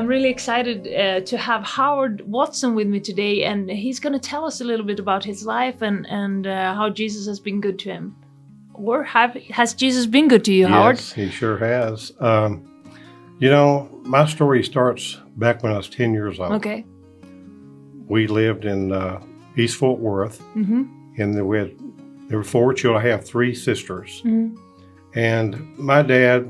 I'm really excited to have Howard Watson with me today, and he's going to tell us a little bit about his life and how Jesus has been good to him. Or has Jesus been good to you, Howard? Yes, he sure has. You know, my story starts back when I was 10 years old. Okay. We lived in East Fort Worth, and there were 4 children. I have 3 sisters. And my dad,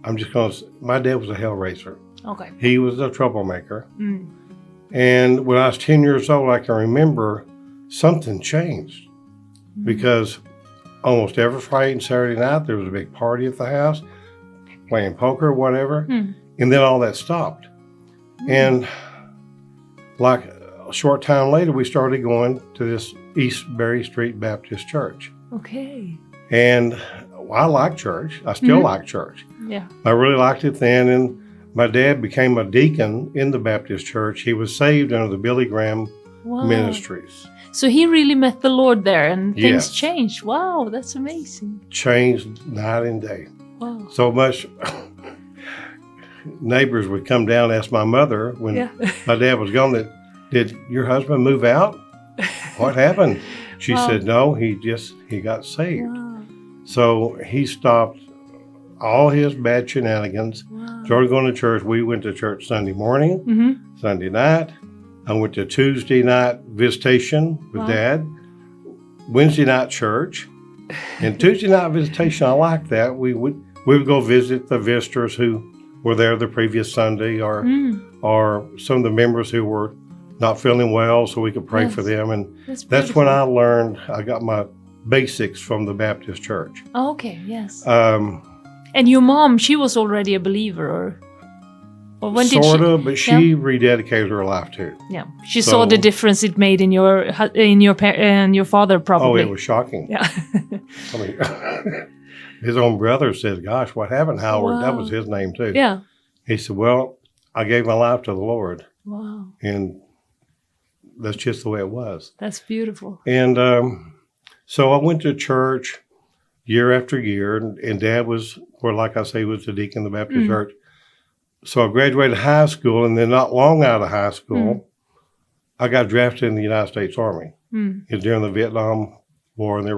my dad was a hell raiser. Okay. He was a troublemaker. And when I was 10 years old, I can remember something changed because almost every Friday and Saturday night, there was a big party at the house, playing poker, whatever. And then all that stopped. And like a short time later, we started going to this East Berry Street Baptist Church. Okay. And I like church. I still like church. Yeah. I really liked it then. And my dad became a deacon in the Baptist church. He was saved under the Billy Graham ministries. So he really met the Lord there and things Yes. changed. Wow, that's amazing. Changed night and day. Wow. So much. Neighbors would come down and ask my mother when my dad was gone, did your husband move out? What happened? She said, no, he got saved. Wow. So he stopped all his bad shenanigans, started going to church. We went to church Sunday morning, Sunday night. I went to Tuesday night visitation with Dad, Wednesday night church. And Tuesday night visitation, I liked that. We would go visit the visitors who were there the previous Sunday or some of the members who were not feeling well so we could pray for them. And that's when I learned, I got my basics from the Baptist church. Oh, okay, yes. And your mom, she was already a believer, or when did she? Sort of, but she rededicated her life too. Yeah, she saw the difference it made in your father, probably. Oh, it was shocking. Yeah. I mean, his own brother said, "Gosh, what happened, Howard?" Wow. That was his name too. Yeah. He said, "Well, I gave my life to the Lord." Wow. And that's just the way it was. That's beautiful. And so I went to church year after year, and Dad was, or like I say, was the deacon of the Baptist church. So I graduated high school, and then not long out of high school, I got drafted in the United States Army. It was during the Vietnam War, and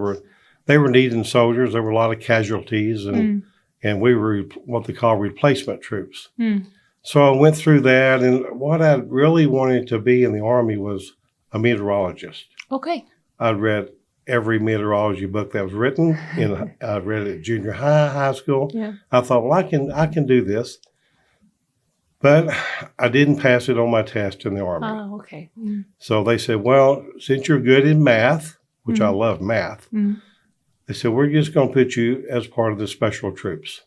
they were needing soldiers. There were a lot of casualties, and we were what they call replacement troops. So I went through that, and what I really wanted to be in the Army was a meteorologist. Okay. I'd read every meteorology book that was written, and I read it at junior high school. Yeah. I thought, well, I can do this. But I didn't pass it on my test in the Army. Oh, okay. So they said, well, since you're good in math, which I love math, they said, we're just going to put you as part of the special troops.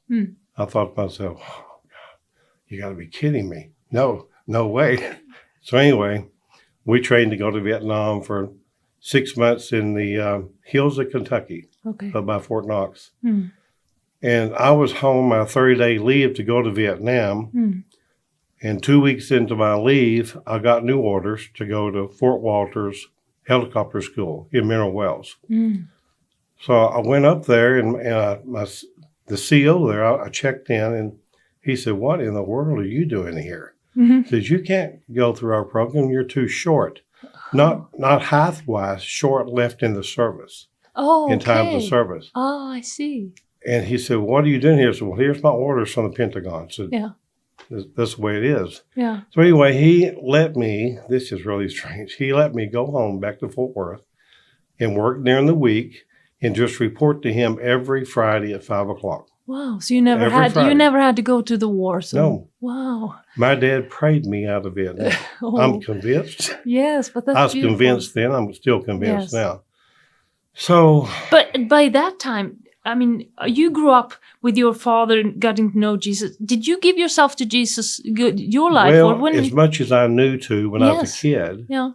I thought to myself, oh, God, you got to be kidding me. No way. So anyway, we trained to go to Vietnam for 6 months in the hills of Kentucky, up by Fort Knox. And I was home my 30-day leave to go to Vietnam. And 2 weeks into my leave, I got new orders to go to Fort Walters Helicopter School in Mineral Wells. So I went up there, and the CO there, I checked in, and he said, what in the world are you doing here? He says, you can't go through our program. You're too short. Not height-wise, short left in the service. Oh, in times of service. Oh, I see. And he said, what are you doing here? I said, well, here's my orders from the Pentagon. So that's the way it is. Yeah. So anyway, he let me, this is really strange, he let me go home back to Fort Worth and work during the week and just report to him every Friday at 5 o'clock. Wow. So you never had to go to the war. So. No. Wow. My dad prayed me out of Vietnam. I'm convinced. Yes, but that's I was beautiful. convinced then. I'm still convinced now. So. But by that time, I mean, you grew up with your father getting to know Jesus. Did you give yourself to Jesus your life? Well, as much as I knew to when I was a kid. Yeah.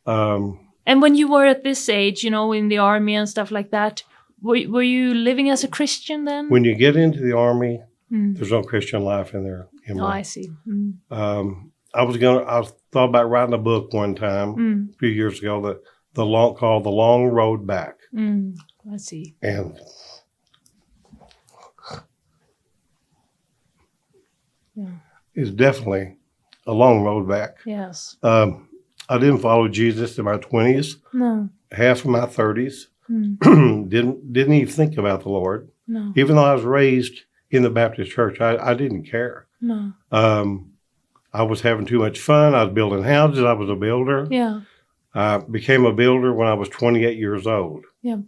And when you were at this age, you know, in the Army and stuff like that, were you living as a Christian then? When you get into the Army, there's no Christian life in there. Oh, I see. I thought about writing a book one time a few years ago called The Long Road Back. I see. And it's definitely a long road back. Yes. I didn't follow Jesus in my 20s, No. half of my 30s. Didn't even think about the Lord. No. Even though I was raised in the Baptist church, I didn't care. No. I was having too much fun. I was building houses. I was a builder. Yeah. I became a builder when I was 28 years old. Yeah.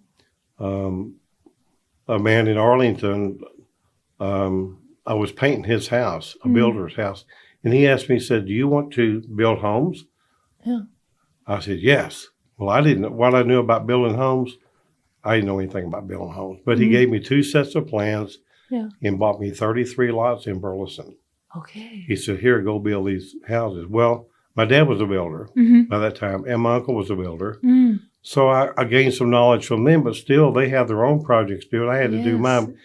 A man in Arlington, I was painting his house, a builder's house. And he asked me, he said, "Do you want to build homes?" Yeah. I said, "Yes." Well, I didn't know what I knew about building homes. I didn't know anything about building homes, but he gave me 2 sets of plans and bought me 33 lots in Burleson. Okay. He said, "Here, go build these houses." Well, my dad was a builder by that time, and my uncle was a builder. So I gained some knowledge from them, but still they have their own projects to do. I had to do mine.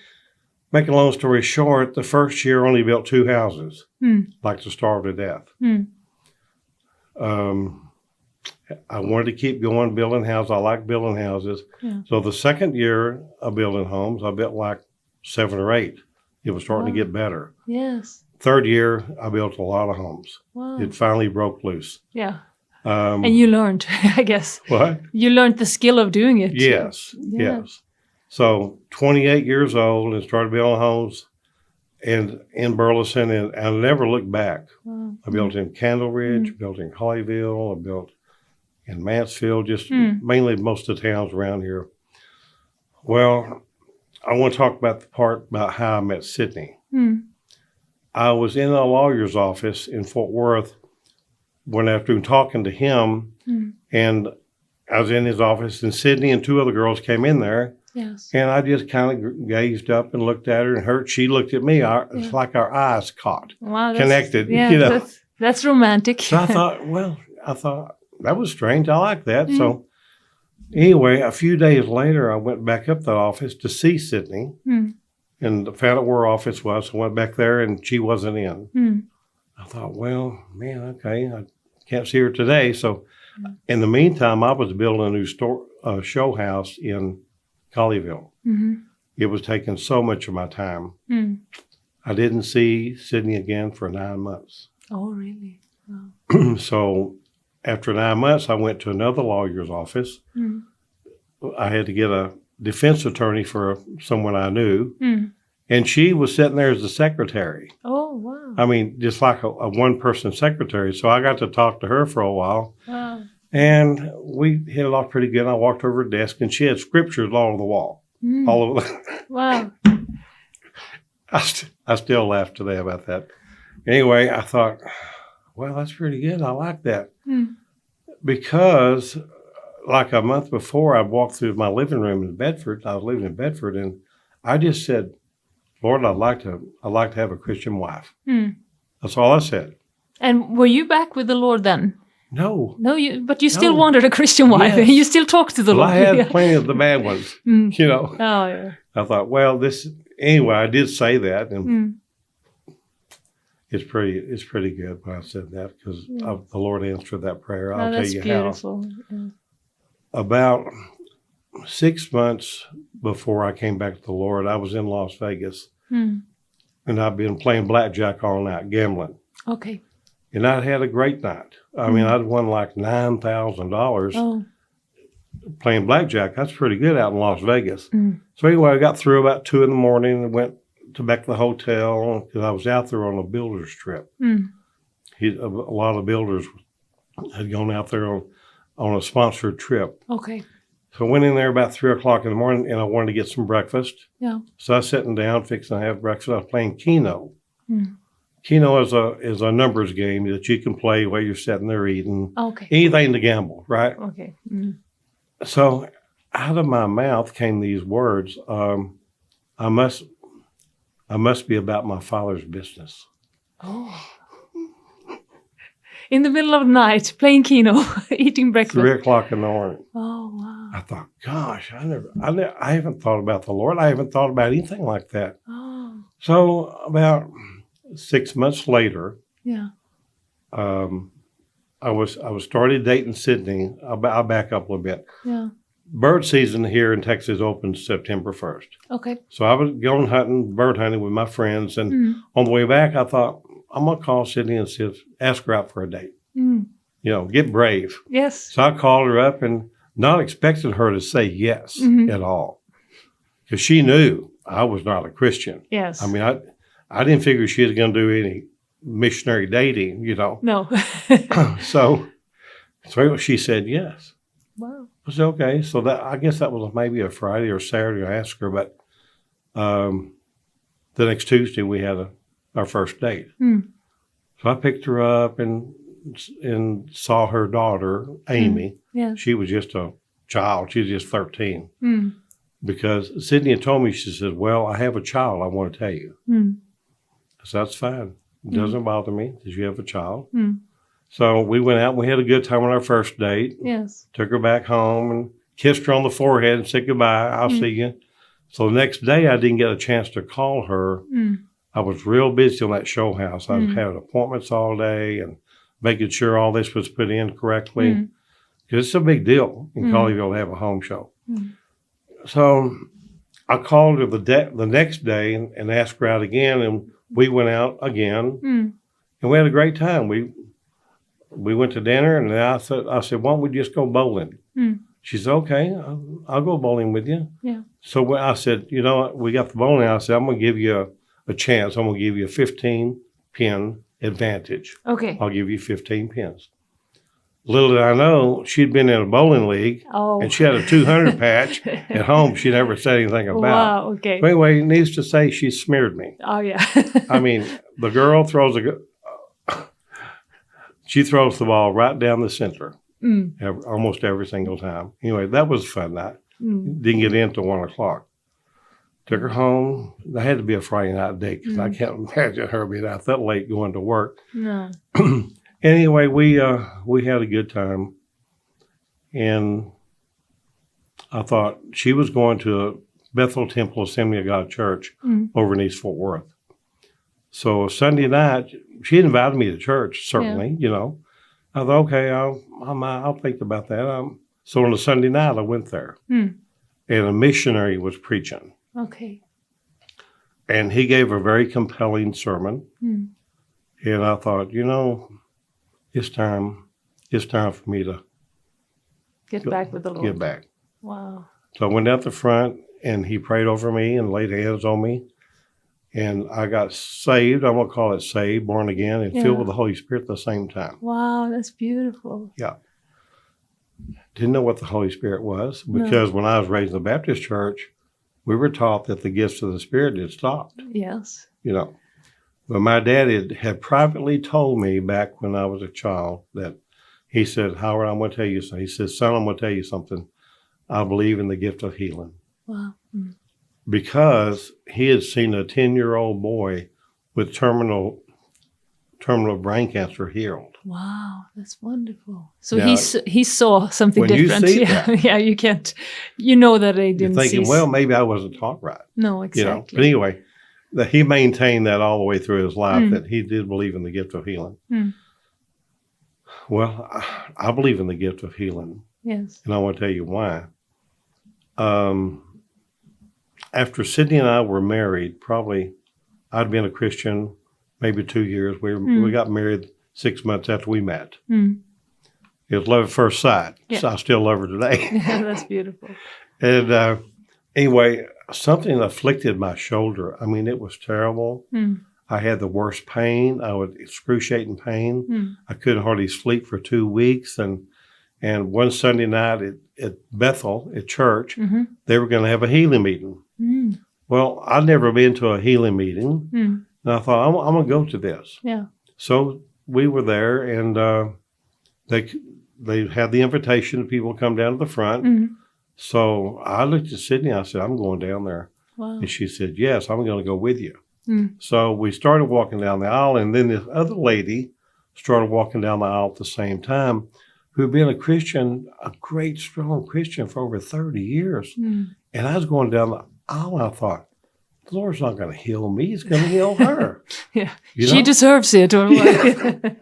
Make a long story short, the first year only built 2 houses, like to starve to death. I wanted to keep going building houses. I like building houses. Yeah. So the second year of building homes, I built like 7 or 8. It was starting to get better. Yes. Third year, I built a lot of homes. Wow. It finally broke loose. Yeah. And you learned, I guess. What? You learned the skill of doing it. Yes. Yeah. Yes. So 28 years old and started building homes and in Burleson, and I never looked back. Wow. I built in Candle Ridge, built in Colleyville, I built in Mansfield, just mainly most of the towns around here. Well, I want to talk about the part about how I met Sydney. I was in a lawyer's office in Fort Worth one afternoon talking to him, and I was in his office, and Sydney and 2 other girls came in there. Yes. And I just kind of gazed up and looked at her, and she looked at me. It's like our eyes caught, connected. Yeah, you know? That's romantic. So I thought, that was strange. I like that. So anyway, a few days later, I went back up to the office to see Sydney and found out where her office was. So I went back there, and she wasn't in. I thought, well, man, okay, I can't see her today. So in the meantime, I was building a new show house in Colleyville. It was taking so much of my time. I didn't see Sydney again for 9 months. Oh, really? Wow. So after 9 months, I went to another lawyer's office. I had to get a defense attorney for someone I knew. And she was sitting there as the secretary. Oh, wow. I mean, just like a one-person secretary. So I got to talk to her for a while. Wow. And we hit it off pretty good. I walked over her desk, and she had scriptures all over the wall. All over. Wow. I still laugh today about that. Anyway, I thought, well, that's pretty good. I like that. Because like a month before, I walked through my living room in Bedford. I was living in Bedford, and I just said, "Lord, I'd like to have a Christian wife." That's all I said. And were you back with the Lord then? No. No, but you still wanted a Christian wife. Yes. You still talked to the Lord. I had plenty of the bad ones, you know. Oh, yeah. I thought, well, anyway, I did say that, and it's pretty good when I said that, because the Lord answered that prayer. I'll tell you beautiful. Yeah. About 6 months before I came back to the Lord, I was in Las Vegas, and I've been playing blackjack all night, gambling. Okay. And I'd had a great night. I mean, I'd won like $9,000 playing blackjack. That's pretty good out in Las Vegas. So anyway, I got through about 2 a.m. and went back to the hotel, because I was out there on a builder's trip. A lot of builders had gone out there on a sponsored trip. Okay. So I went in there about 3 o'clock in the morning, and I wanted to get some breakfast. Yeah. So I was sitting down, fixing to have breakfast. I was playing Keno. Keno is a numbers game that you can play while you're sitting there eating. Okay. Anything to gamble, right? Okay. So out of my mouth came these words, I must be about my Father's business. Oh. In the middle of the night, playing Keno, eating breakfast. 3 o'clock in the morning. Oh, wow. I thought, gosh, I haven't thought about the Lord. I haven't thought about anything like that. Oh. So about 6 months later, I was started dating Sydney. I'll back up a little bit. Yeah. Bird season here in Texas opens September 1st. Okay. So I was going hunting, bird hunting with my friends, and on the way back, I thought, I'm going to call Sydney and ask her out for a date. Get brave. Yes. So I called her up and not expecting her to say yes at all. Because she knew I was not a Christian. Yes. I mean, I didn't figure she was going to do any missionary dating, No. So she said yes. Wow. I said, okay. So I guess that was maybe a Friday or Saturday. I asked her, but the next Tuesday we had our first date. So I picked her up and saw her daughter, Amy. Yeah. She was just a child. She was just 13. Because Sydney had told me, she said, well, I have a child I want to tell you. I said, that's fine. It doesn't bother me that you have a child. So we went out and we had a good time on our first date. Yes. Took her back home and kissed her on the forehead and said goodbye. I'll see you. So the next day I didn't get a chance to call her. I was real busy on that show house. I was having appointments all day and making sure all this was put in correctly. Because it's a big deal in Colleyville to have a home show. So I called her the next day and asked her out again, and we went out again, and we had a great time. We went to dinner, and I said, why don't we just go bowling? She said, okay, I'll go bowling with you. Yeah. So I said, we got the bowling. I said, I'm going to give you a chance. I'm going to give you a 15-pin advantage. Okay. I'll give you 15 pins. Little did I know, she'd been in a bowling league, and she had a 200 patch at home she never said anything about. Wow, okay. But anyway, needs to say she smeared me. Oh, yeah. I mean, the girl throws she throws the ball right down the center almost every single time. Anyway, that was a fun night. Didn't get in till 1 o'clock. Took her home. That had to be a Friday night date because I can't imagine her being out that late going to work. No. Anyway, we had a good time, and I thought she was going to Bethel Temple Assembly of God Church over in East Fort Worth. So Sunday night, she invited me to church. Certainly, I thought, okay, I'll think about that. So on a Sunday night, I went there, and a missionary was preaching. Okay. And he gave a very compelling sermon, and I thought, it's time for me to get back with the Lord. Get back. Wow. So I went out the front, and he prayed over me and laid hands on me, and I got saved. I'm going to call it saved, born again, and filled with the Holy Spirit at the same time. Wow, that's beautiful. Yeah. Didn't know what the Holy Spirit was because when I was raised in the Baptist church, we were taught that the gifts of the Spirit had stopped. Yes. But my dad had privately told me back when I was a child that he said, Howard, I'm going to tell you something. He said, son, I'm going to tell you something. I believe in the gift of healing. Wow. Because he had seen a 10-year-old boy with terminal brain cancer healed. Wow, that's wonderful. So Now, he saw something different. You see that, yeah, you can't, that they didn't you're thinking, see. well, maybe I wasn't taught right. No, exactly. But anyway, that he maintained that all the way through his life, that he did believe in the gift of healing. Well, I believe in the gift of healing. Yes. And I want to tell you why. After Sydney and I were married, probably I'd been a Christian maybe 2 years. We got married 6 months after we met. It was love at first sight. Yeah. So I still love her today. That's beautiful. And anyway, something afflicted my shoulder. I mean, it was terrible. I had the worst pain. I was excruciating pain. I couldn't hardly sleep for 2 weeks. And one Sunday night at Bethel, at church, they were going to have a healing meeting. Well, I'd never been to a healing meeting. And I thought, I'm going to go to this. Yeah. So we were there, and they had the invitation to people to come down to the front. So I looked at Sydney. I said, I'm going down there. Wow. And she said, yes, I'm going to go with you. So we started walking down the aisle, and then this other lady started walking down the aisle at the same time, who had been a Christian, a great, strong Christian for over 30 years. And I was going down the aisle, and I thought, the Lord's not going to heal me. He's going to heal her. Yeah. She deserves it. Or what?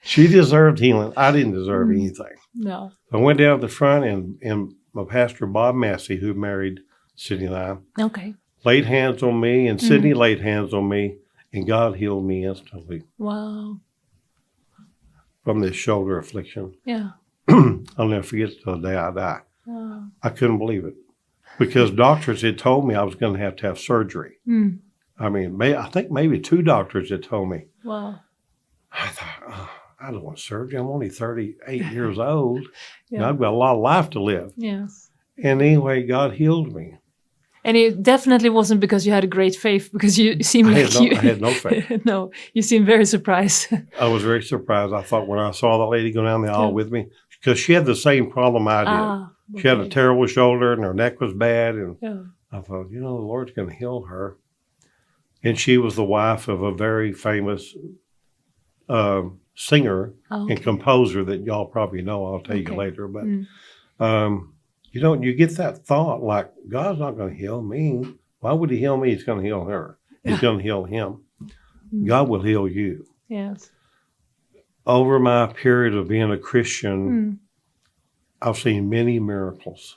She deserved healing. I didn't deserve anything. No. I went down to the front, and my pastor, Bob Massey, who married Sydney and I, Okay. laid hands on me, and Sydney laid hands on me. and God healed me instantly Wow. from this shoulder affliction. Yeah. I'll never forget it till the day I die. Wow. I couldn't believe it because doctors had told me I was going to have surgery. Mm. I mean, I think maybe 2 doctors had told me. Wow. I thought, I don't want surgery. I'm only 38 years old. Yeah. I've got a lot of life to live. Yes. And anyway, God healed me. And it definitely wasn't because you had a great faith, because you seem I like had no faith. No, you seem very surprised. I was very surprised. I thought when I saw the lady go down the aisle with me, because she had the same problem I did. Okay. She had a terrible shoulder and her neck was bad. And Yeah. I thought, the Lord's going to heal her. And she was the wife of a very famous singer and composer that y'all probably know. I'll tell you later. But, you get that thought like, God's not going to heal me. Why would he heal me? He's going to heal her. He's going to heal him. God will heal you. Yes. Over my period of being a Christian, I've seen many miracles.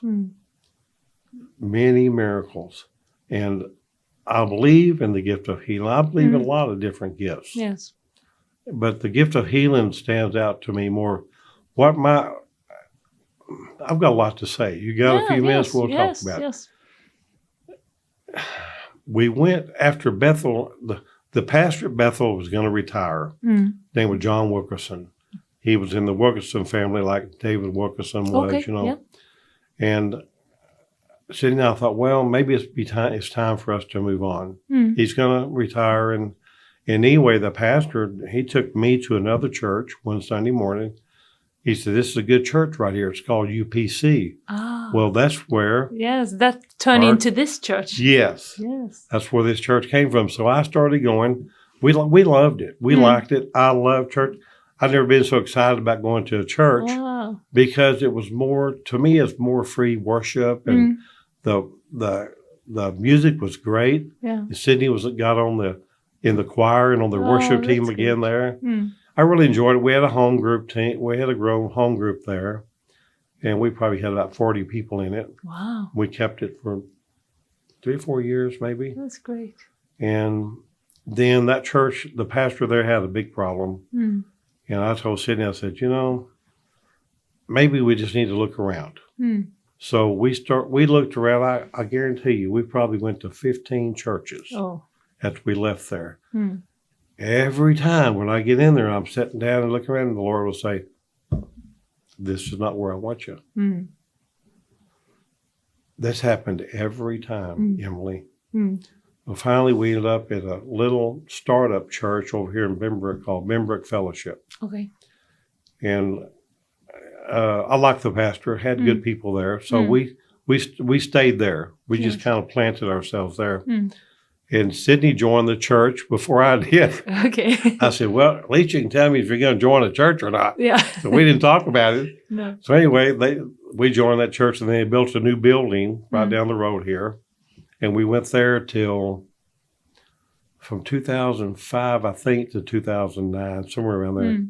Many miracles. And I believe in the gift of healing. I believe in a lot of different gifts. Yes. But the gift of healing stands out to me more. I've got a lot to say. You got a few minutes, we'll talk about it. Yes. We went after Bethel. The pastor at Bethel was going to retire. His name was John Wilkerson. He was in the Wilkerson family like David Wilkerson was, Yeah. And sitting there, I thought, well, maybe it's time for us to move on. He's going to retire. And anyway, the pastor, he took me to another church one Sunday morning. He said, this is a good church right here. It's called UPC. Ah. Well, that's where. Yes, that turned into this church. Yes. Yes. That's where this church came from. So I started going. We loved it. We liked it. I loved church. I've never been so excited about going to a church because it was more, to me, it's more free worship and the music was great. Yeah. Sydney got in the choir and on the worship team again there. I really enjoyed it. We had a home group team. We had a grown home group there, and we probably had about 40 people in it. Wow. We kept it for 3 or 4 years, maybe. That's great. And then that church, the pastor there had a big problem. And I told Sydney, I said, maybe we just need to look around. So we looked around. I guarantee you, we probably went to 15 churches after we left there. Every time when I get in there, I'm sitting down and looking around, and the Lord will say, this is not where I want you. This happened every time, Emelie. Well, finally, we ended up at a little startup church over here in Benbrook called Benbrook Fellowship. Okay. And I liked the pastor, had good people there. So we stayed there. We just kind of planted ourselves there. And Sydney joined the church before I did. Okay. I said, well, at least you can tell me if you're going to join a church or not. Yeah. So we didn't talk about it. No. So anyway, we joined that church, and they built a new building right down the road here. And we went there from 2005, I think, to 2009, somewhere around there.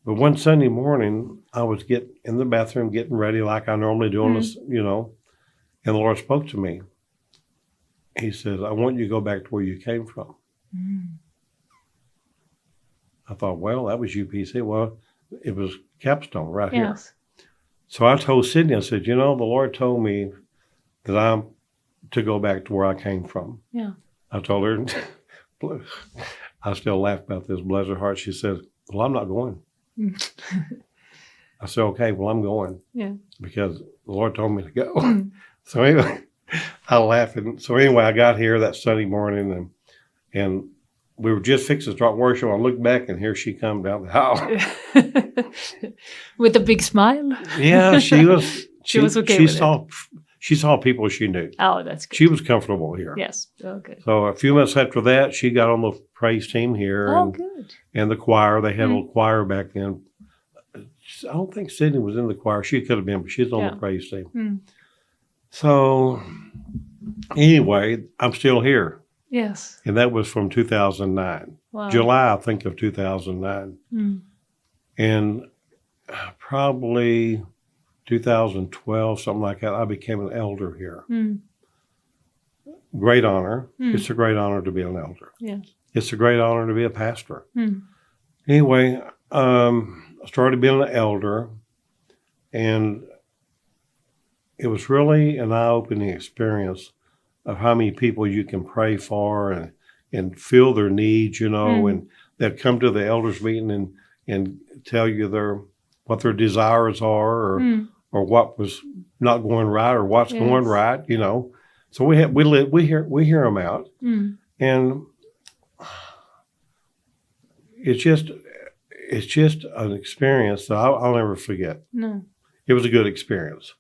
But one Sunday morning, I was in the bathroom getting ready like I normally do on this, and the Lord spoke to me. He says, I want you to go back to where you came from. I thought, well, that was UPC. Well, it was Capstone right here. So I told Sydney, I said, the Lord told me that I'm to go back to where I came from. Yeah. I told her, I still laugh about this, bless her heart. She said, well, I'm not going. I said, okay, well, I'm going. Yeah. Because the Lord told me to go. So anyway, I laughed. And so anyway, I got here that Sunday morning and we were just fixing to start worship. I looked back and here she come down the aisle. With a big smile? Yeah, she was. She was okay with it. She saw people she knew. Oh, that's good. She was comfortable here. Yes. Oh, good. So a few months after that, she got on the praise team here. Oh, good. And the choir. They had a little choir back then. I don't think Sydney was in the choir. She could have been, but she's on the praise team. So anyway, I'm still here. Yes. And that was from 2009. Wow. July, I think, of 2009. And probably 2012, something like that, I became an elder here. Great honor. It's a great honor to be an elder. Yeah. it's a great honor to be a pastor. Anyway, I started being an elder, and it was really an eye-opening experience of how many people you can pray for and feel their needs, and they'd come to the elders meeting and tell you what their desires are, or what was not going right, or what's going right, So we hear them out, and it's just an experience that I'll never forget. No. It was a good experience.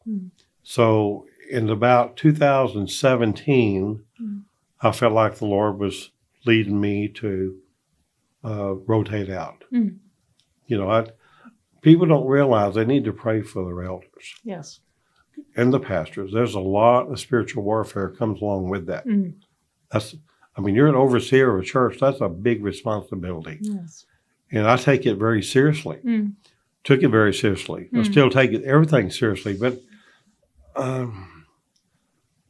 So in about 2017, I felt like the Lord was leading me to rotate out. People don't realize they need to pray for their elders. Yes. And the pastors. There's a lot of spiritual warfare comes along with that. You're an overseer of a church. That's a big responsibility. Yes. And I take it very seriously. Took it very seriously. I still take everything seriously. But the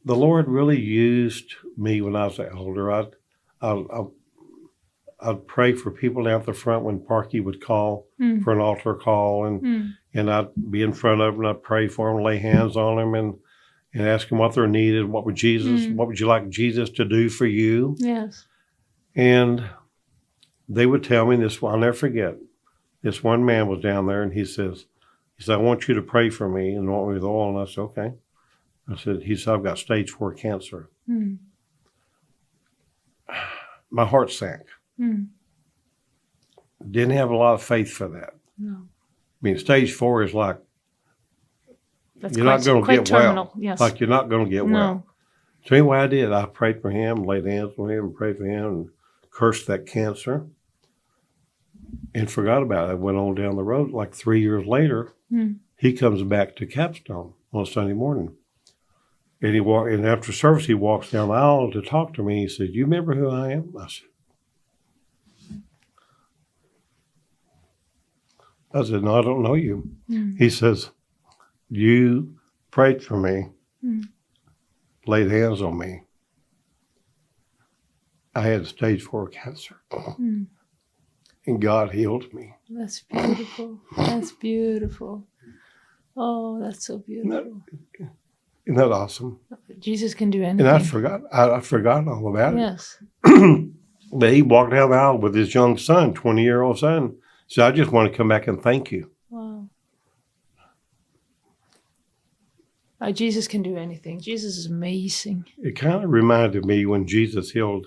Lord really used me when I was an elder. I'd pray for people down at the front when Parky would call for an altar call, and I'd be in front of them, and I'd pray for them, lay hands on them, and ask them what their need is. What would you like Jesus to do for you? Yes. And they would tell me this. I'll never forget. This one man was down there, and he said, I want you to pray for me and anoint me with oil. And I said, okay. He said, I've got stage 4 cancer. My heart sank. Didn't have a lot of faith for that. No. Stage 4 is like, you're not going to get well. Yes. Like you're not going to get well. So anyway, I did. I prayed for him, laid hands on him, and prayed for him, and cursed that cancer, and forgot about it. I went on down the road. Like 3 years later, he comes back to Capstone on a Sunday morning. And after service, he walks down the aisle to talk to me. He said, you remember who I am? I said, no, I don't know you. He says, you prayed for me, laid hands on me. I had stage 4 cancer, and God healed me. That's beautiful. That's beautiful. Oh, that's so beautiful. Isn't that awesome? Jesus can do anything. And I forgot all about it. Yes. But he walked down the aisle with his young son, 20-year-old son. So I just want to come back and thank you. Wow. Jesus can do anything. Jesus is amazing. It kind of reminded me when Jesus healed,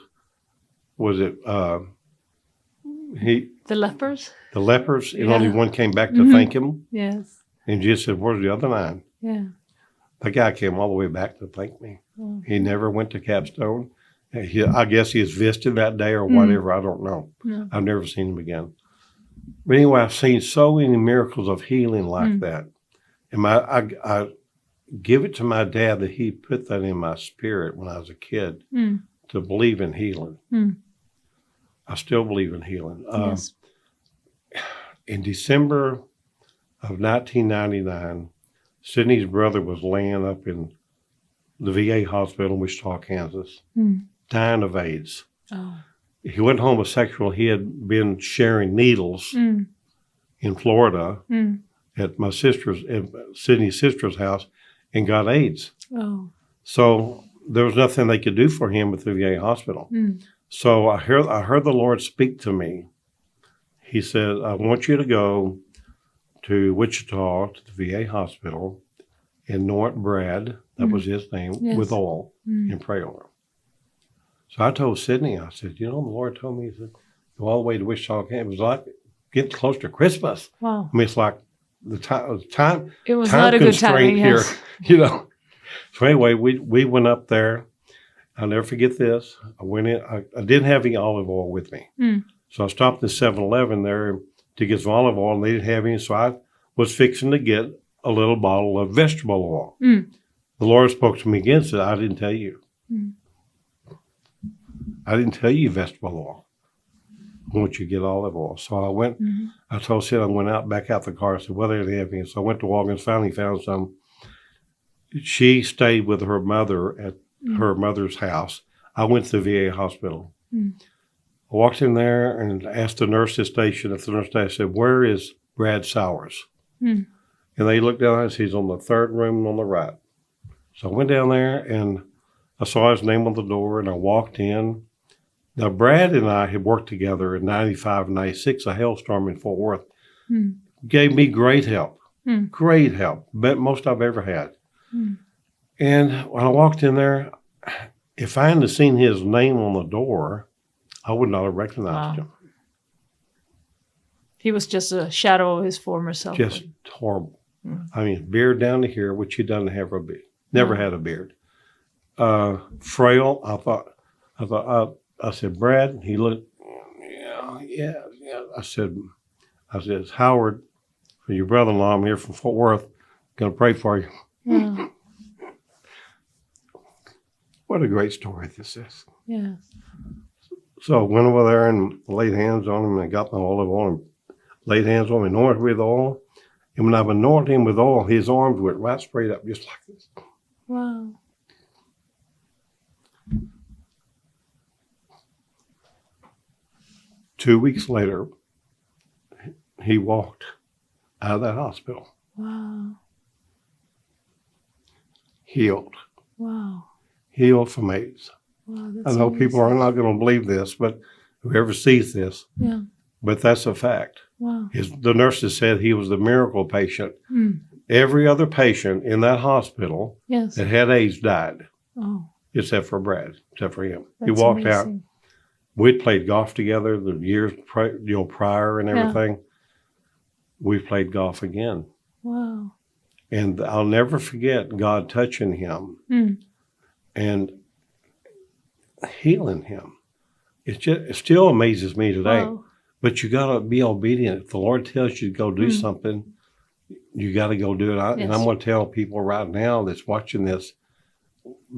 was it the lepers? The lepers, and only one came back to thank him. Yes. And Jesus said, where's the other 9? Yeah. The guy came all the way back to thank me. Oh. He never went to Capstone. I guess he was visited that day or whatever. I don't know. No. I've never seen him again. But anyway, I've seen so many miracles of healing like that. And I give it to my dad that he put that in my spirit when I was a kid to believe in healing. I still believe in healing. Yes. In December of 1999, Sydney's brother was laying up in the VA hospital in Wichita, Kansas, dying of AIDS. Oh. He went homosexual. He had been sharing needles in Florida at Sydney's sister's house, and got AIDS. Oh. So there was nothing they could do for him at the VA hospital. So I heard the Lord speak to me. He said, I want you to go to Wichita, to the VA hospital, and anoint Brad, that was his name, with oil, and pray over him. So I told Sydney, I said, the Lord told me, he said, go all the way to Wichita. It was like getting close to Christmas. Wow. It's like the time it was not a good time here, So anyway, we went up there. I'll never forget this. I went in. I didn't have any olive oil with me. So I stopped at 7-Eleven there to get some olive oil, and they didn't have any. So I was fixing to get a little bottle of vegetable oil. The Lord spoke to me again and said, I didn't tell you. I didn't tell you vegetable oil. I want you to get olive oil. So I went, I told Sid, I went back out the car. I said, well, they didn't have any. So I went to Walgreens, finally found some. She stayed with her mother at her mother's house. I went to the VA hospital. I walked in there and asked the nurse's station. At the nurse station, I said, "Where is Brad Sowers?" And they looked down and said, "He's on the third room on the right." So I went down there and I saw his name on the door and I walked in. Now, Brad and I had worked together in 95 and 96, a hailstorm in Fort Worth. Gave me great help, most I've ever had. And when I walked in there, if I hadn't seen his name on the door, I would not have recognized him. He was just a shadow of his former self. Just horrible. I mean, beard down to here, which he doesn't have a beard. Never had a beard. Frail. I said, "Brad." He looked. Yeah. I said, "It's Howard, your brother-in-law. I'm here from Fort Worth. Going to pray for you." Yeah. What a great story this is. Yeah. So I went over there and laid hands on him and got the olive oil and laid hands on him, anointed with oil. And when I've anointed him with oil, his arms went right straight up, just like this. Wow. Two weeks later, he walked out of that hospital. Wow. Healed. Wow. Healed from AIDS. Wow, I know amazing. people are not going to believe this, but whoever sees this, but that's a fact. Wow. The nurses said he was the miracle patient. Every other patient in that hospital that had AIDS died, except for Brad, except for him. He walked out. We'd played golf together the years prior and everything. We played golf again. Wow. And I'll never forget God touching him and healing him. It still amazes me today. Wow. But you got to be obedient. If the Lord tells you to go do something, you got to go do it. And I'm going to tell people right now that's watching this,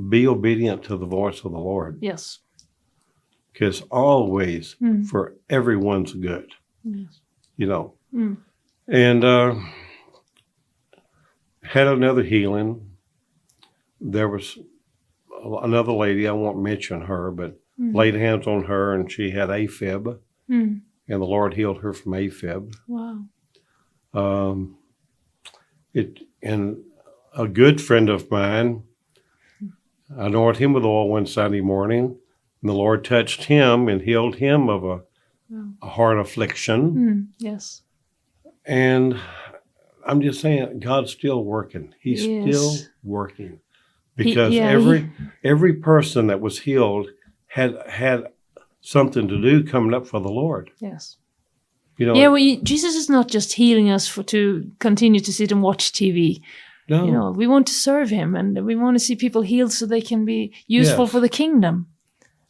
be obedient to the voice of the Lord. Yes. Because always for everyone's good. Yes. You know. And had another healing. There was another lady, I won't mention her, but laid hands on her and she had AFib. And the Lord healed her from AFib. Wow. And a good friend of mine, I anointed him with oil one Sunday morning, and the Lord touched him and healed him of a heart affliction. Yes. And I'm just saying, God's still working. He's still working. Because every person that was healed had something to do coming up for the Lord. Yes. You know. Jesus is not just healing us to continue to sit and watch TV. No. You know, we want to serve him and we want to see people healed so they can be useful for the kingdom.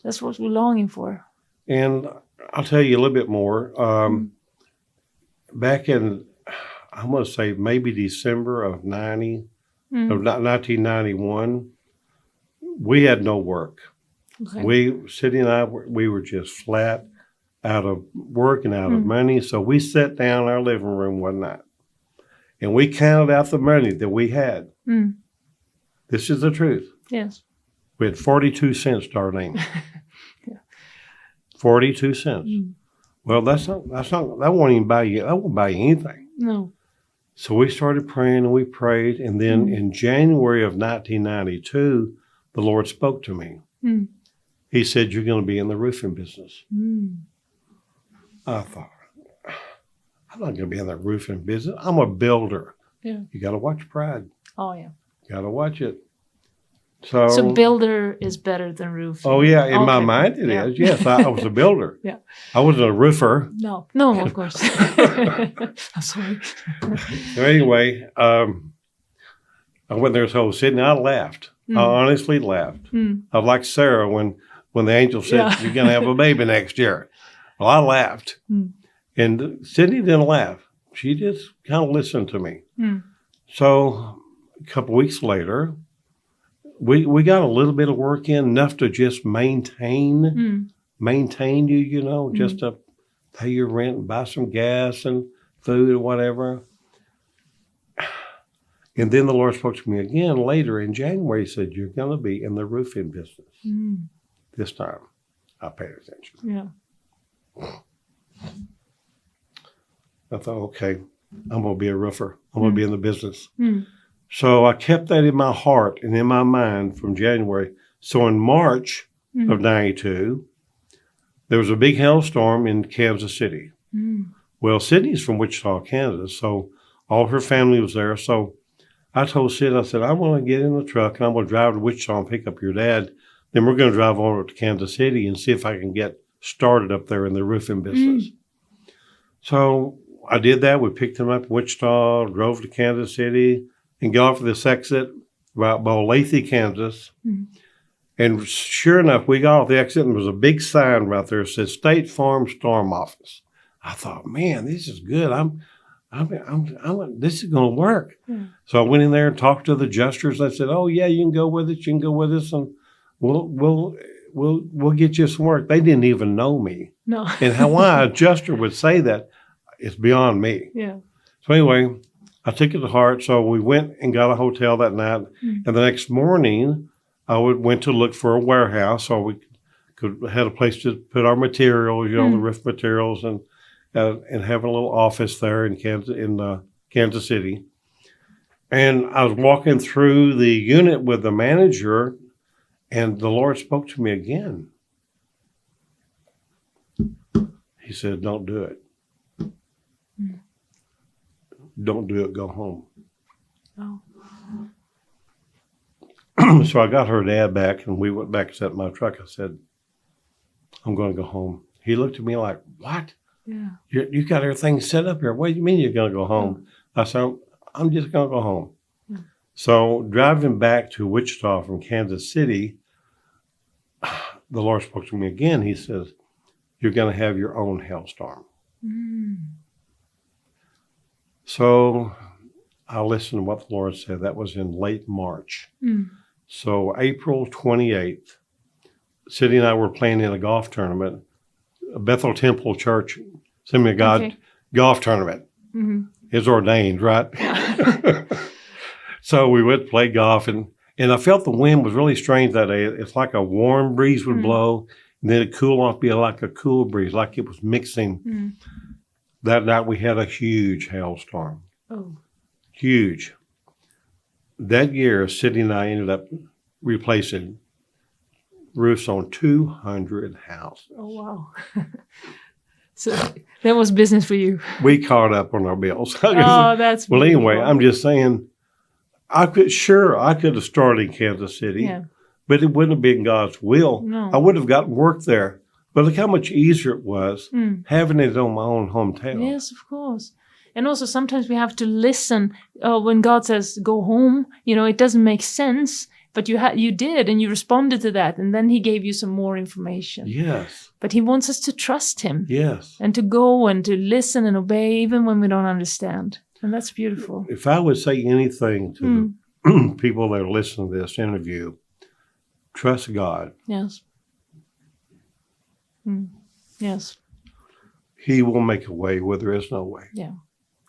That's what we're longing for. And I'll tell you a little bit more. Back in, I'm going to say maybe December of 1991, we had no work. Okay. Cindy and I, we were just flat out of work and out of money. So we sat down in our living room one night and we counted out the money that we had. This is the truth. Yes. We had 42 cents to our name. 42 cents. Well, that won't even buy you, that won't buy you anything. No. So we started praying and we prayed. And then in January of 1992, the Lord spoke to me. He said, "You're going to be in the roofing business." I thought, I'm not going to be in the roofing business. I'm a builder. Yeah. You got to watch pride. Oh, yeah. Got to watch it. So builder is better than roofer. Oh, yeah. In my mind, it is. Yes, I was a builder. Yeah. I wasn't a roofer. No, of course. I'm sorry. So anyway, I went there, so Sydney, I laughed. I honestly laughed. I was like Sarah when the angel said, "You're going to have a baby next year." Well, I laughed. And Sydney didn't laugh. She just kind of listened to me. So a couple of weeks later, we got a little bit of work in, enough to just maintain you, you know, just to pay your rent and buy some gas and food or whatever. And then the Lord spoke to me again later in January. He said, "You're going to be in the roofing business." This time, I paid attention. Yeah. I thought, okay, I'm going to be a roofer. I'm going to be in the business. So I kept that in my heart and in my mind from January. So in March of 92, there was a big hailstorm in Kansas City. Well, Sydney's from Wichita, Kansas, so all her family was there. So I told Sid, I said, I want to get in the truck and I'm going to drive to Wichita and pick up your dad. Then we're going to drive over to Kansas City and see if I can get started up there in the roofing business. So I did that. We picked him up in Wichita, drove to Kansas City, and got off this exit by Olathe, Kansas. And sure enough, we got off the exit and there was a big sign right there that said State Farm Storm Office. I thought, man, this is good. This is going to work. So I went in there and talked to the adjusters. I said, oh yeah, you can go with it. You can go with us, and we'll get you some work. They didn't even know me. No. And why an adjuster would say that is beyond me. Yeah. So anyway, I took it to heart. So we went and got a hotel that night. And the next morning, I went to look for a warehouse so we had a place to put our materials, the roof materials, and have a little office there in Kansas City. And I was walking through the unit with the manager, and the Lord spoke to me again. He said, don't do it. Don't do it, go home. Oh. So I got her dad back, and we went back and sat in my truck. I said, I'm going to go home. He looked at me like, what? Yeah. You got everything set up here. What do you mean you're going to go home? I said, I'm just going to go home. So driving back to Wichita from Kansas City, the Lord spoke to me again. He says, you're going to have your own hailstorm. So I listened to what the Lord said. That was in late March. So April 28th, Cindy and I were playing in a golf tournament, a Bethel Temple Church, Assembly of God golf tournament. It's ordained, right? So we went to play golf, and I felt the wind was really strange that day. It's like a warm breeze would blow, and then it'd cool off, be like a cool breeze, like it was mixing. That night we had a huge hailstorm. Oh. Huge. That year, Sydney and I ended up replacing roofs on 200 houses. Oh, wow. So that was business for you. We caught up on our bills. Oh, that's well. beautiful. Anyway, I'm just saying, I could have started in Kansas City, but it wouldn't have been God's will. No. I would have gotten work there. But look how much easier it was having it on my own hometown. Yes, of course. And also sometimes we have to listen when God says, go home. It doesn't make sense, but you did, and you responded to that. And then he gave you some more information. Yes. But he wants us to trust him. Yes. And to go and to listen and obey even when we don't understand. And that's beautiful. If I would say anything to the people that are listening to this interview, trust God. Yes. Yes. He will make a way where there is no way. Yeah.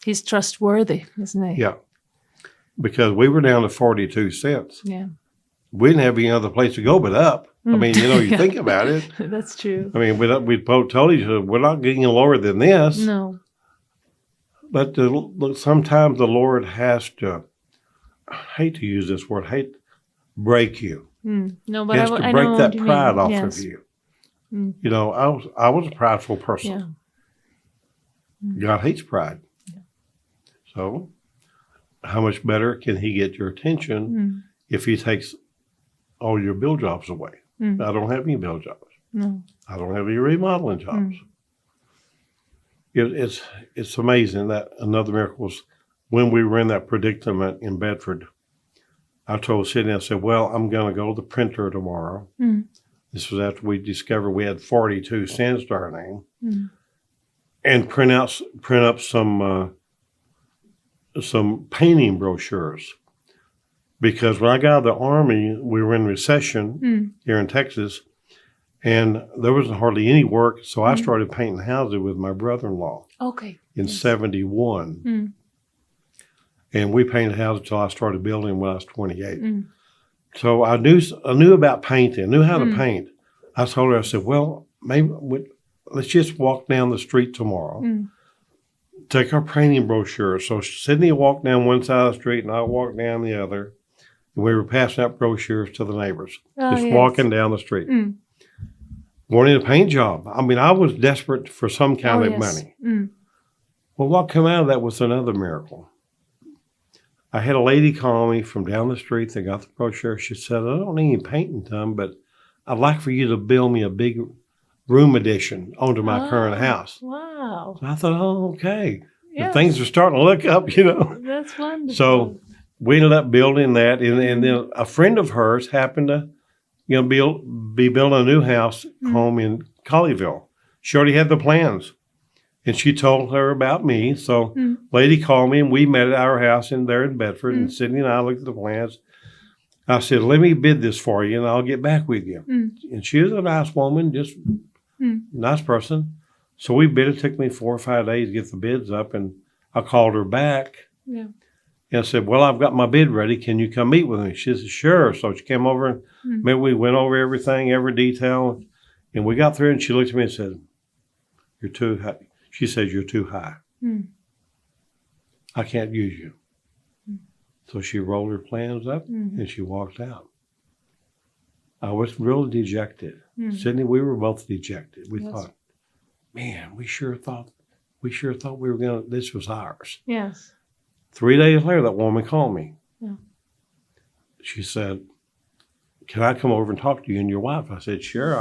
He's trustworthy, isn't he? Yeah. Because we were down to 42 cents. Yeah. We didn't have any other place to go but up. I mean, you think about it. That's true. I mean, we told each other, we're not getting lower than this. No. But sometimes the Lord has to, I hate to use this word, break you. No, but he has to break that pride off yes. of you. I was a prideful person. Yeah. God hates pride. Yeah. So how much better can he get your attention if he takes all your bill jobs away? I don't have any bill jobs. No. I don't have any remodeling jobs. It's amazing that another miracle was when we were in that predicament in Bedford. I told Sydney, I said, well, I'm going to go to the printer tomorrow. This was after we discovered we had 42 cents to our name. And print up some painting brochures. Because when I got out of the Army, we were in recession here in Texas, and there wasn't hardly any work, so I started painting houses with my brother-in-law in 71. And we painted houses until I started building when I was 28. So I knew about painting, knew how to paint. I told her, I said, well, maybe let's just walk down the street tomorrow. Take our painting brochure. So Sydney walked down one side of the street and I walked down the other. And we were passing out brochures to the neighbors. Just walking down the street. Wanted a paint job. I mean, I was desperate for some kind of money. Well, what came out of that was another miracle. I had a lady call me from down the street that got the brochure. She said, I don't need any painting done, but I'd like for you to build me a big room addition onto my current house. Wow. So I thought, oh, okay. Yes. Things are starting to look up, That's wonderful. So we ended up building that. And then a friend of hers happened to, be building a new house home in Colleyville. She already had the plans. And she told her about me. So lady called me and we met at our house there in Bedford. And Sydney and I looked at the plans. I said, let me bid this for you and I'll get back with you. And she was a nice woman, just nice person. So we bid. It took me 4 or 5 days to get the bids up. And I called her back. And I said, well, I've got my bid ready. Can you come meet with me? She said, sure. So she came over and we went over everything, every detail. And we got through and she looked at me and said, you're too high. She says, you're too high. I can't use you. So she rolled her plans up and she walked out. I was real dejected. Sydney, we were both dejected. We thought, man, we sure thought we were this was ours. Yes. 3 days later, that woman called me. She said, can I come over and talk to you and your wife? I said, sure,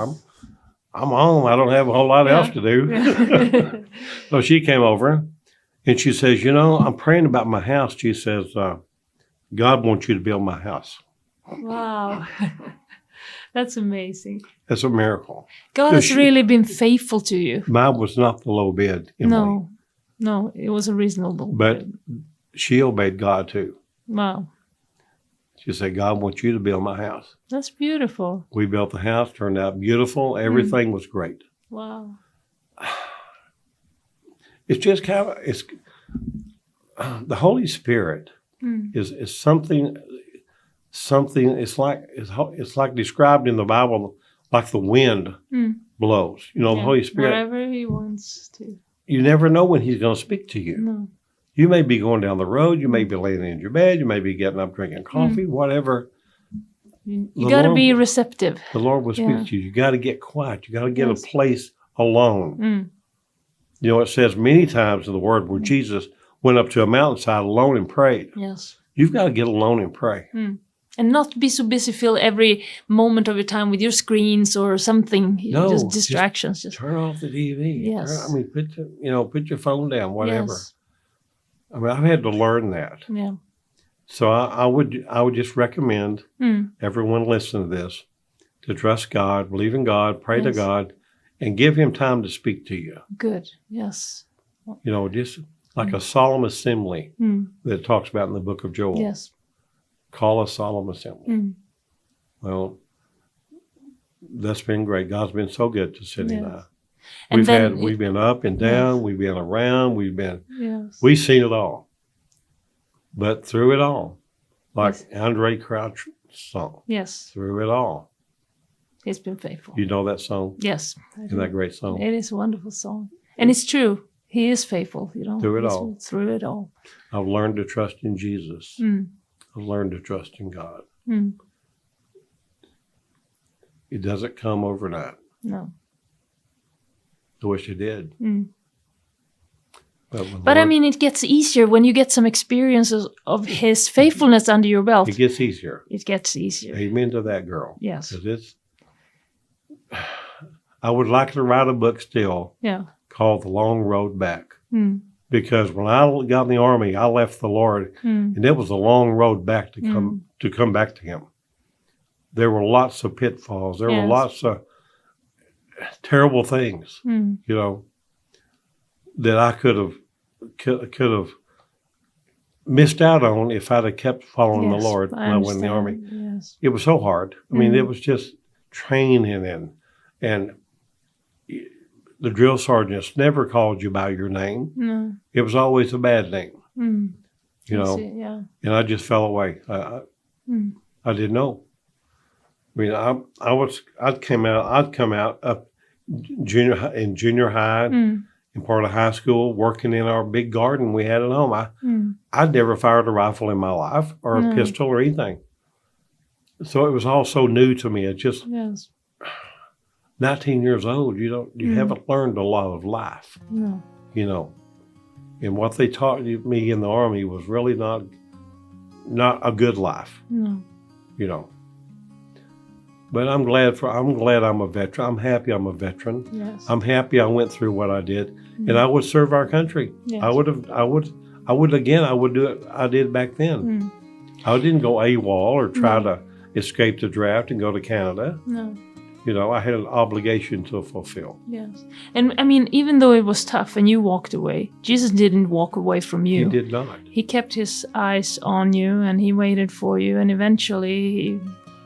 I'm home. I don't have a whole lot else to do. So she came over and she says, I'm praying about my house. She says, God wants you to build my house. Wow. That's amazing. That's a miracle. God has really been faithful to you. Mine was not the low bid, Emelie. No, it was a reasonable But she obeyed God too. Wow. She said, God wants you to build my house. That's beautiful. We built the house, turned out beautiful. Everything was great. Wow. It's just kind of, the Holy Spirit is something, it's like described in the Bible, like the wind blows. The Holy Spirit. Wherever he wants to. You never know when he's going to speak to you. No. You may be going down the road. You may be laying in your bed. You may be getting up drinking coffee, whatever. You got to be receptive. The Lord will speak to you. You got to get quiet. You got to get a place alone. It says many times in the Word where Jesus went up to a mountainside alone and prayed. Yes. You've got to get alone and pray. And not be so busy, fill every moment of your time with your screens or something. No, just distractions. Just turn off the TV. Yes. Put your phone down, whatever. Yes. I mean, I've had to learn that. Yeah. So I would just recommend everyone listening to this to trust God, believe in God, pray to God, and give him time to speak to you. Good. Yes. Just like a solemn assembly that it talks about in the book of Joel. Yes. Call a solemn assembly. Well, that's been great. God's been so good to Sydney and I. We've been up and down. We've been around. We've seen it all. But through it all, like Andre Crouch's song. Yes. Through it all. He's been faithful. You know that song? Yes. Isn't that a great song? It is a wonderful song. And it's true. He is faithful, Through it all. Through it all. I've learned to trust in Jesus. I've learned to trust in God. It doesn't come overnight. No. I wish it did. But I mean, it gets easier when you get some experiences of his faithfulness under your belt. It gets easier. It gets easier. Amen to that, girl. Yes. I would like to write a book still called The Long Road Back. Because when I got in the Army, I left the Lord, and it was a long road back to come back to him. There were lots of pitfalls. There were lots of terrible things, that I could have missed out on if I'd have kept following the Lord when I went in the Army. Yes. It was so hard. I mean, it was just training and the drill sergeants never called you by your name. No. It was always a bad name, and I just fell away. I didn't know. I mean, I'd come out up junior high, and part of high school, working in our big garden we had at home. I'd never fired a rifle in my life or a pistol or anything. So it was all so new to me. It's just 19 years old. You haven't learned a lot of life. No. You know, and what they taught me in the Army was really not a good life. No. You know. But I'm glad I'm a veteran. I'm happy I'm a veteran. Yes. I'm happy I went through what I did, and I would serve our country. Yes. I would do it. I did back then. I didn't go AWOL or try to escape the draft and go to Canada. No. You know, I had an obligation to fulfill. Yes. And I mean, even though it was tough and you walked away, Jesus didn't walk away from you. He did not. He kept his eyes on you and he waited for you, and eventually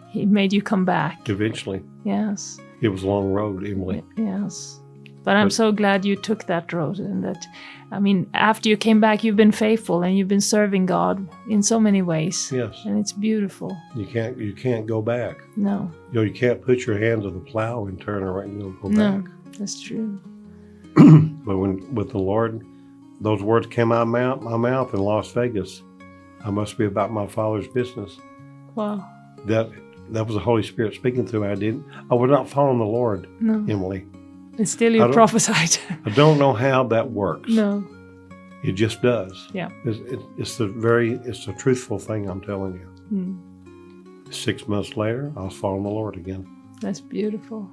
he made you come back. Eventually. Yes. It was a long road, Emelie. Yes. But I'm so glad you took that road, and that, I mean, after you came back, you've been faithful and you've been serving God in so many ways. Yes. And it's beautiful. You can't go back. No. You know, you can't put your hand to the plow and turn around and go back. No, that's true. But with the Lord, those words came out of my mouth in Las Vegas. I must be about my Father's business. Wow. That was the Holy Spirit speaking through me. I would not follow the Lord, Emelie. And still you prophesied. I don't know how that works. No. It just does. Yeah. It's the truthful thing I'm telling you. 6 months later, I was following the Lord again. That's beautiful.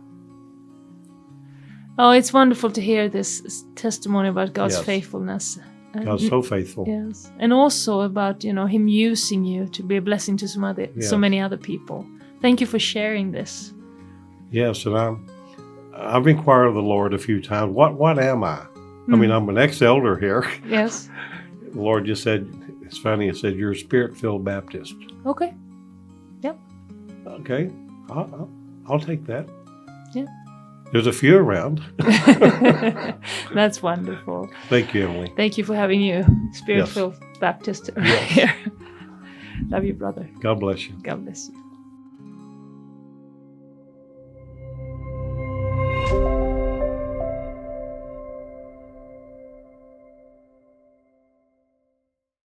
Oh, it's wonderful to hear this testimony about God's faithfulness. God's so faithful. Yes. And also about, him using you to be a blessing to so many other people. Thank you for sharing this. Yes, and I've inquired of the Lord a few times, what am I? I mean, I'm an ex-elder here. Yes. The Lord just said, it's funny, it said, you're a Spirit-filled Baptist. Okay. Yep. Okay. I'll take that. Yeah. There's a few around. That's wonderful. Thank you, Emelie. Thank you for having you, Spirit-filled Baptist here. Love you, brother. God bless you. God bless you.